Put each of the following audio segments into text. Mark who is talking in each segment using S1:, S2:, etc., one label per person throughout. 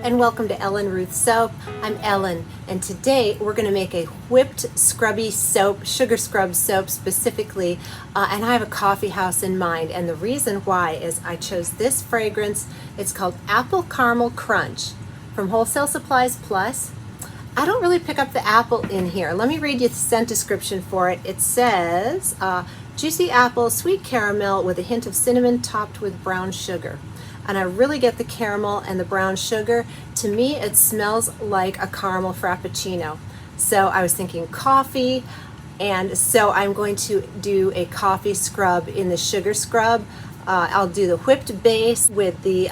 S1: and welcome to Ellen Ruth Soap. I'm Ellen, and today we're going to make a whipped scrubby soap, sugar scrub soap specifically, and I have a coffee house in mind, and the reason why is I chose this fragrance. It's called Apple Caramel Crunch from Wholesale Supplies Plus. I don't really pick up the apple in here. Let me read you the scent description for it. It says, juicy apple, sweet caramel with a hint of cinnamon topped with brown sugar. And I really get the caramel and the brown sugar. To me, it smells like a caramel frappuccino. So I was thinking coffee, and so I'm going to do a coffee scrub in the sugar scrub. I'll do the whipped base with the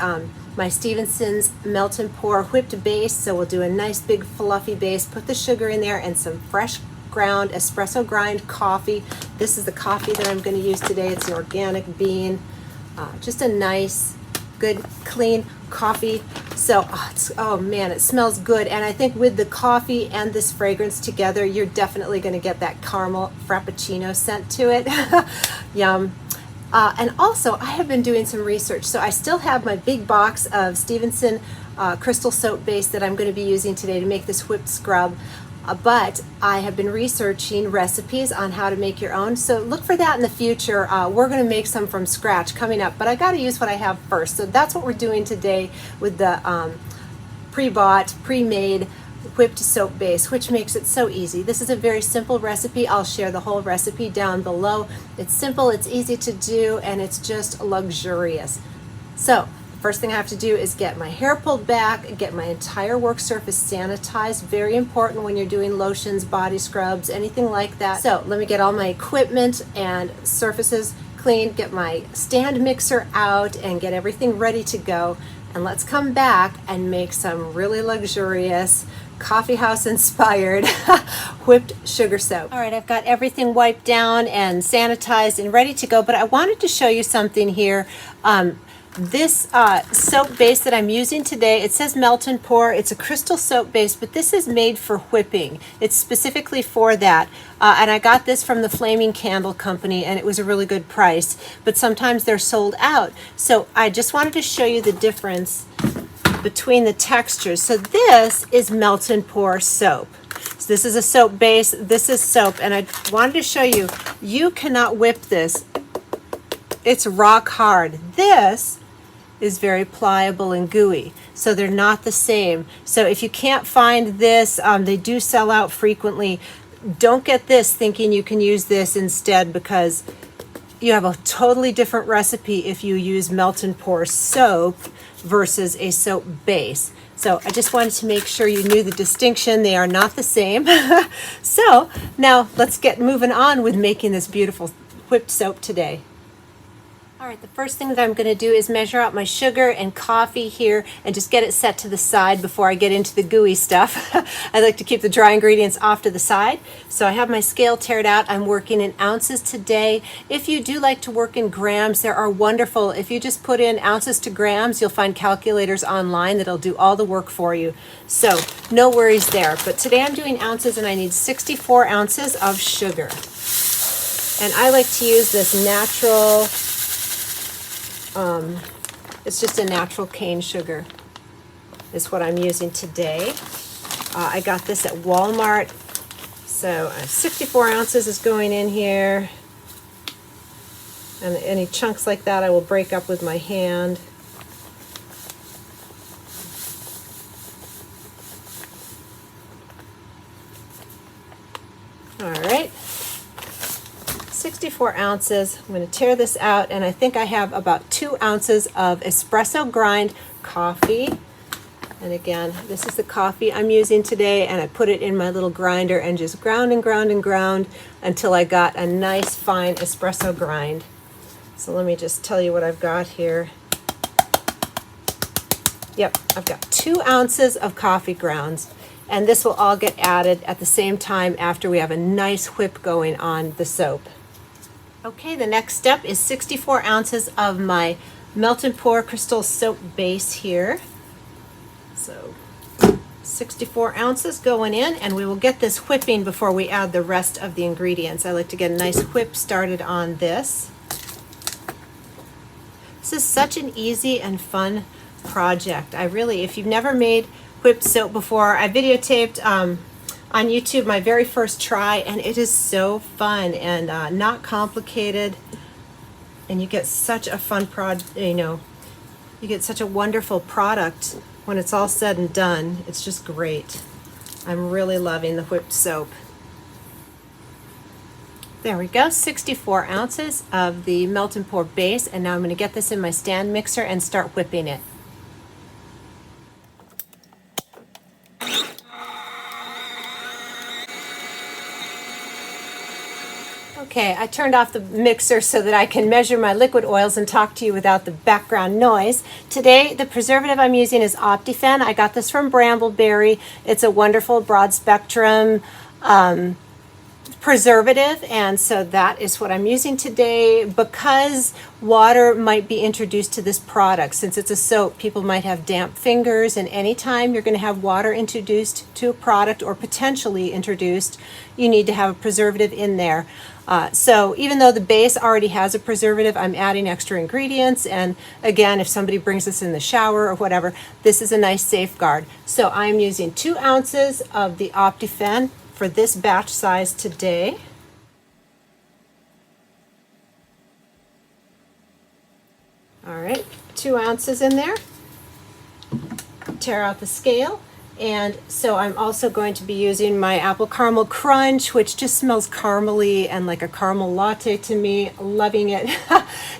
S1: my Stevenson's Melt and Pour whipped base. So we'll do a nice big fluffy base, put the sugar in there, and some fresh ground espresso grind coffee. This is the coffee that I'm going to use today. It's an organic bean. Just a nice, good, clean coffee. So, oh man, it smells good. And I think with the coffee and this fragrance together, you're definitely going to get that caramel frappuccino scent to it. Yum. And also, I have been doing some research. So I still have my big box of Stevenson crystal soap base that I'm going to be using today to make this whipped scrub. But I have been researching recipes on how to make your own. So look for that in the future. We're going to make some from scratch coming up, but I got to use what I have first. So that's what we're doing today with the pre-bought, pre-made whipped soap base, which makes it so easy. This is a very simple recipe. I'll share the whole recipe down below. It's simple, it's easy to do, and it's just luxurious. So first thing I have to do is get my hair pulled back, get my entire work surface sanitized. Very important when you're doing lotions, body scrubs, anything like that. So let me get all my equipment and surfaces clean, get my stand mixer out, and get everything ready to go. And let's come back and make some really luxurious coffee house inspired whipped sugar soap. All right, I've got everything wiped down and sanitized and ready to go, but I wanted to show you something here. This soap base that I'm using today, it says Melt and Pour. It's a crystal soap base, but this is made for whipping. It's specifically for that. And I got this from the Flaming Candle Company, and it was a really good price. But sometimes they're sold out. So I just wanted to show you the difference between the textures. So this is Melt and Pour soap. So this is a soap base. This is soap. And I wanted to show you, you cannot whip this. It's rock hard. This is very pliable and gooey, so they're not the same. So if you can't find this, they do sell out frequently. Don't get this thinking you can use this instead, because you have a totally different recipe if you use Melt and Pour soap versus a soap base. So I just wanted to make sure you knew the distinction. They are not the same. So now let's get moving on with making this beautiful whipped soap today. All right, the first thing that I'm going to do is measure out my sugar and coffee here and just get it set to the side before I get into the gooey stuff. I like to keep the dry ingredients off to the side. So I have my scale tared out. I'm working in ounces today. If you do like to work in grams, there are wonderful. If you just put in ounces to grams, you'll find calculators online that'll do all the work for you. So no worries there. But today I'm doing ounces, and I need 64 ounces of sugar. And I like to use this natural, it's just a natural cane sugar is what I'm using today. I got this at Walmart. So 64 ounces is going in here. And any chunks like that I will break up with my hand. All right. 64 ounces. I'm going to tear this out, and I think I have about 2 ounces of espresso grind coffee. And again, this is the coffee I'm using today, and I put it in my little grinder and just ground and ground and ground until I got a nice fine espresso grind. So let me just tell you what I've got here. Yep, I've got 2 ounces of coffee grounds, and this will all get added at the same time after we have a nice whip going on the soap. Okay, the next step is 64 ounces of my Melt and Pour crystal soap base here. So 64 ounces going in, and we will get this whipping before we add the rest of the ingredients. I like to get a nice whip started on this. This is such an easy and fun project. I really, if you've never made whipped soap before, I videotaped on YouTube my very first try, and it is so fun and not complicated, and you get such a fun you get such a wonderful product when it's all said and done. It's just great. I'm really loving the whipped soap. There we go, 64 ounces of the melt and pour base, and now I'm going to get this in my stand mixer and start whipping it. Okay, I turned off the mixer so that I can measure my liquid oils and talk to you without the background noise. Today, the preservative I'm using is Optiphen. I got this from Brambleberry. It's a wonderful broad spectrum preservative, and so that is what I'm using today. Because water might be introduced to this product, since it's a soap, people might have damp fingers, and anytime you're going to have water introduced to a product or potentially introduced, you need to have a preservative in there. So even though the base already has a preservative, I'm adding extra ingredients, and again, if somebody brings this in the shower or whatever, this is a nice safeguard. So I'm using 2 ounces of the Optiphen for this batch size today. All right, 2 ounces in there. Tear out the scale. And so I'm also going to be using my apple caramel crunch, which just smells caramely and like a caramel latte to me. Loving it.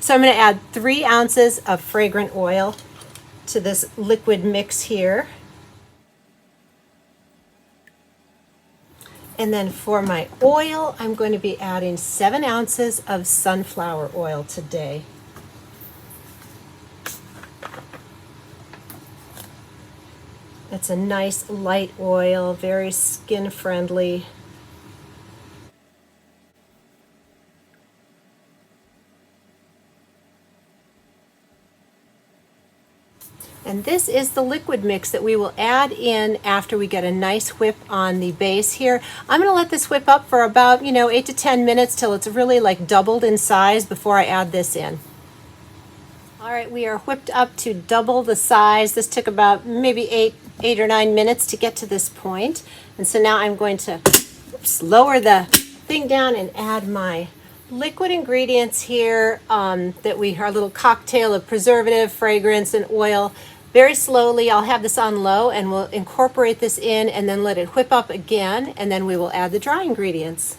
S1: So I'm going to add 3 ounces of fragrant oil to this liquid mix here. And then for my oil, I'm going to be adding 7 ounces of sunflower oil today. It's a nice light oil, very skin friendly. And this is the liquid mix that we will add in after we get a nice whip on the base here. I'm going to let this whip up for about, 8 to 10 minutes till it's really like doubled in size before I add this in. All right, we are whipped up to double the size. This took about maybe 8 or 9 minutes to get to this point. And so now I'm going to lower the thing down and add my liquid ingredients here, our little cocktail of preservative, fragrance, and oil. Very slowly, I'll have this on low, and we'll incorporate this in and then let it whip up again, and then we will add the dry ingredients.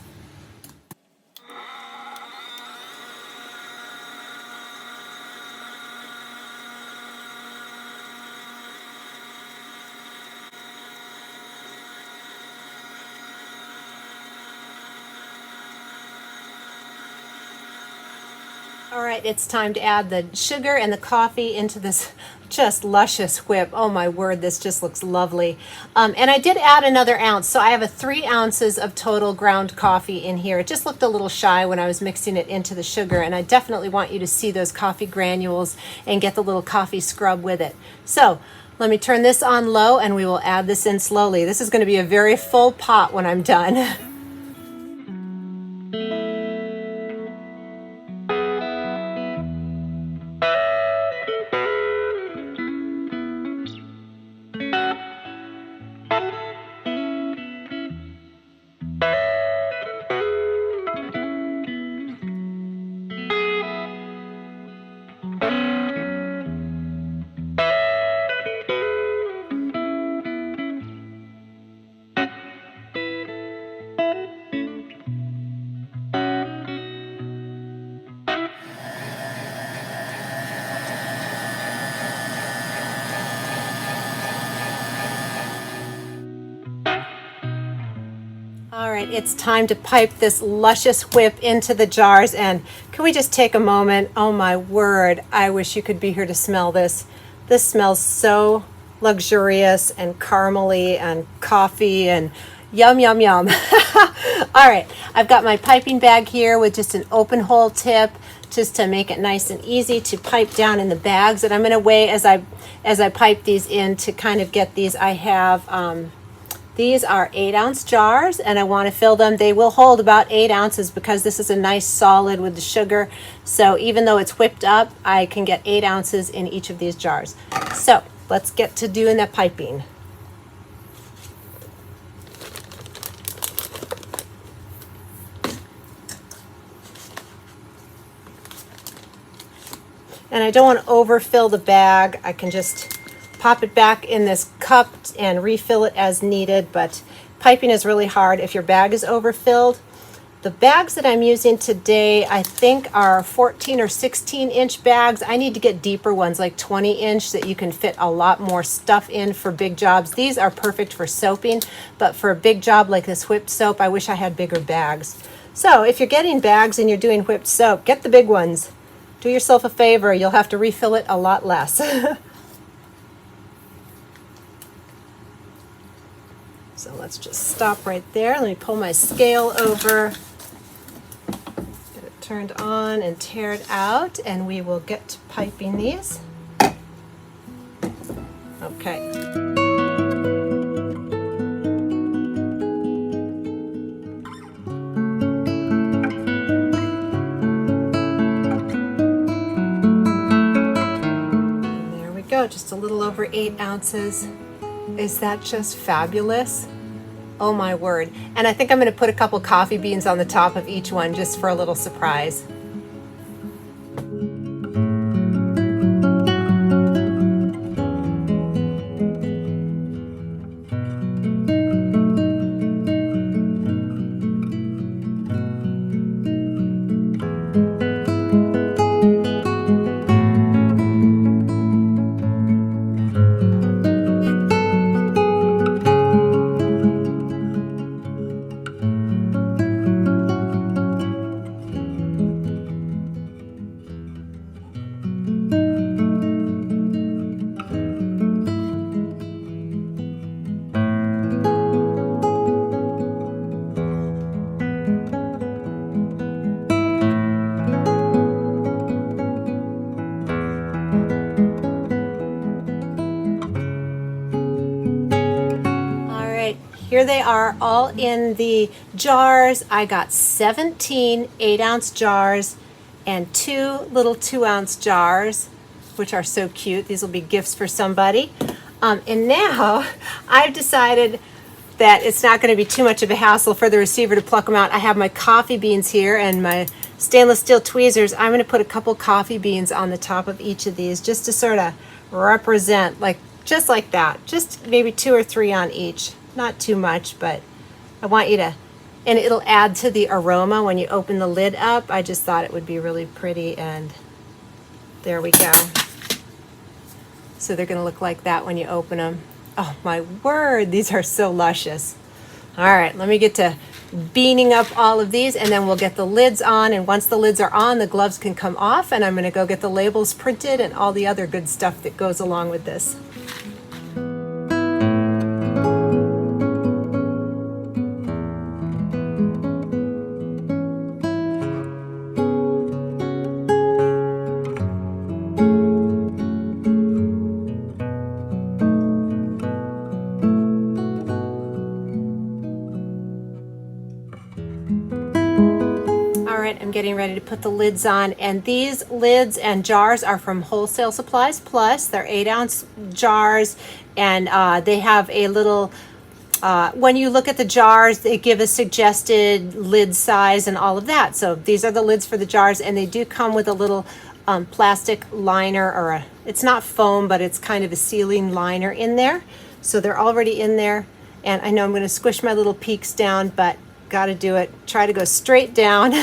S1: All right, it's time to add the sugar and the coffee into this just luscious whip. Oh my word, this just looks lovely. And I did add another ounce, so I have 3 ounces of total ground coffee in here. It just looked a little shy when I was mixing it into the sugar, and I definitely want you to see those coffee granules and get the little coffee scrub with it. So let me turn this on low, and we will add this in slowly. This is going to be a very full pot when I'm done. All right, it's time to pipe this luscious whip into the jars, and can we just take a moment? Oh my word, I wish you could be here to smell this. This smells so luxurious and caramely and coffee and yum, yum, yum. All right, I've got my piping bag here with just an open hole tip, just to make it nice and easy to pipe down in the bags. And I'm going to weigh as I pipe these in to kind of get these. I have These are 8-ounce jars, and I want to fill them. They will hold about 8 ounces because this is a nice solid with the sugar. So even though it's whipped up, I can get 8 ounces in each of these jars. So let's get to doing the piping. And I don't want to overfill the bag. I can just pop it back in this cup and refill it as needed, but piping is really hard if your bag is overfilled. The bags that I'm using today, I think are 14 or 16 inch bags. I need to get deeper ones, like 20 inch, that you can fit a lot more stuff in for big jobs. These are perfect for soaping, but for a big job like this whipped soap, I wish I had bigger bags. So if you're getting bags and you're doing whipped soap, get the big ones. Do yourself a favor, you'll have to refill it a lot less. So let's just stop right there. Let me pull my scale over, get it turned on and tear it out, and we will get to piping these. Okay. Just a little over 8 ounces. Is that just fabulous? Oh my word. And I think I'm going to put a couple coffee beans on the top of each one just for a little surprise. Here they are all in the jars. I got 17 8-ounce jars and 2 little 2-ounce jars, which are so cute. These will be gifts for somebody. And now I've decided that it's not going to be too much of a hassle for the receiver to pluck them out. I have my coffee beans here and my stainless steel tweezers. I'm going to put a couple coffee beans on the top of each of these just to sort of represent, like just like that. Just maybe 2 or 3 on each. Not too much, but I want you to, and it'll add to the aroma when you open the lid up. I just thought it would be really pretty, and there we go. So they're going to look like that when you open them. Oh my word, these are so luscious. All right, let me get to beaning up all of these, and then we'll get the lids on, and once the lids are on, the gloves can come off, and I'm going to go get the labels printed and all the other good stuff that goes along with this. I'm getting ready to put the lids on, and these lids and jars are from Wholesale Supplies Plus. They're 8-ounce jars, and they have a little, when you look at the jars, they give a suggested lid size and all of that. So these are the lids for the jars, and they do come with a little plastic liner, or it's not foam, but it's kind of a sealing liner in there. So they're already in there, and I know I'm going to squish my little peaks down, but got to do it. Try to go straight down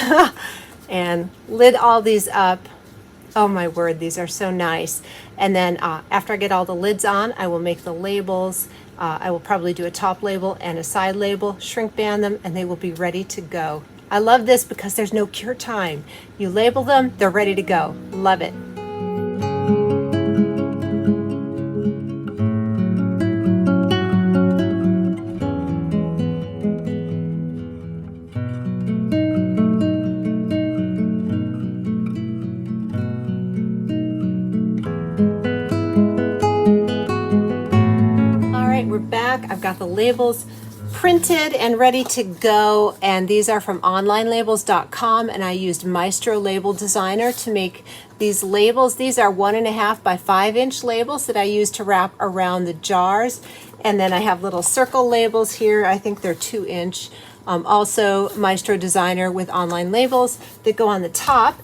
S1: and lid all these up. Oh my word, these are so nice. And then after I get all the lids on, I will make the labels. I will probably do a top label and a side label, shrink band them, and they will be ready to go. I love this because there's no cure time. You label them, they're ready to go. Love it. We're back. I've got the labels printed and ready to go, and these are from onlinelabels.com, and I used Maestro Label Designer to make these labels. These are 1.5 by 5-inch labels that I use to wrap around the jars, and then I have little circle labels here. I think they're 2-inch. Also Maestro Designer with online labels that go on the top.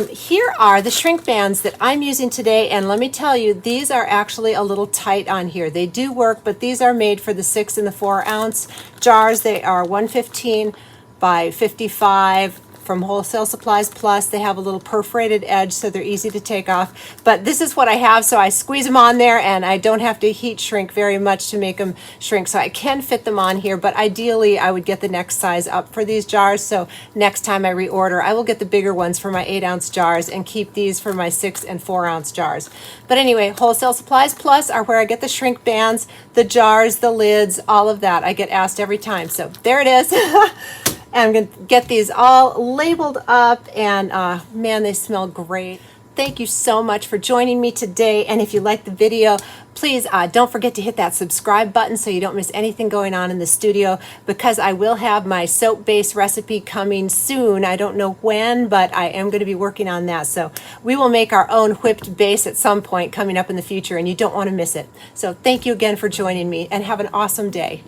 S1: Here are the shrink bands that I'm using today, and let me tell you, these are actually a little tight on here. They do work, but these are made for the 6 and the 4 ounce jars. They are 115 by 55 from Wholesale Supplies Plus. They have a little perforated edge, so they're easy to take off. But this is what I have, so I squeeze them on there, and I don't have to heat shrink very much to make them shrink. So I can fit them on here, but ideally I would get the next size up for these jars. So next time I reorder, I will get the bigger ones for my 8-ounce jars and keep these for my 6 and 4-ounce jars. But anyway, Wholesale Supplies Plus are where I get the shrink bands, the jars, the lids, all of that. I get asked every time. So there it is. And I'm going to get these all labeled up, and man, they smell great. Thank you so much for joining me today, and if you liked the video, please don't forget to hit that subscribe button so you don't miss anything going on in the studio, because I will have my soap base recipe coming soon. I don't know when, but I am going to be working on that. So we will make our own whipped base at some point coming up in the future, and you don't want to miss it. So thank you again for joining me, and have an awesome day.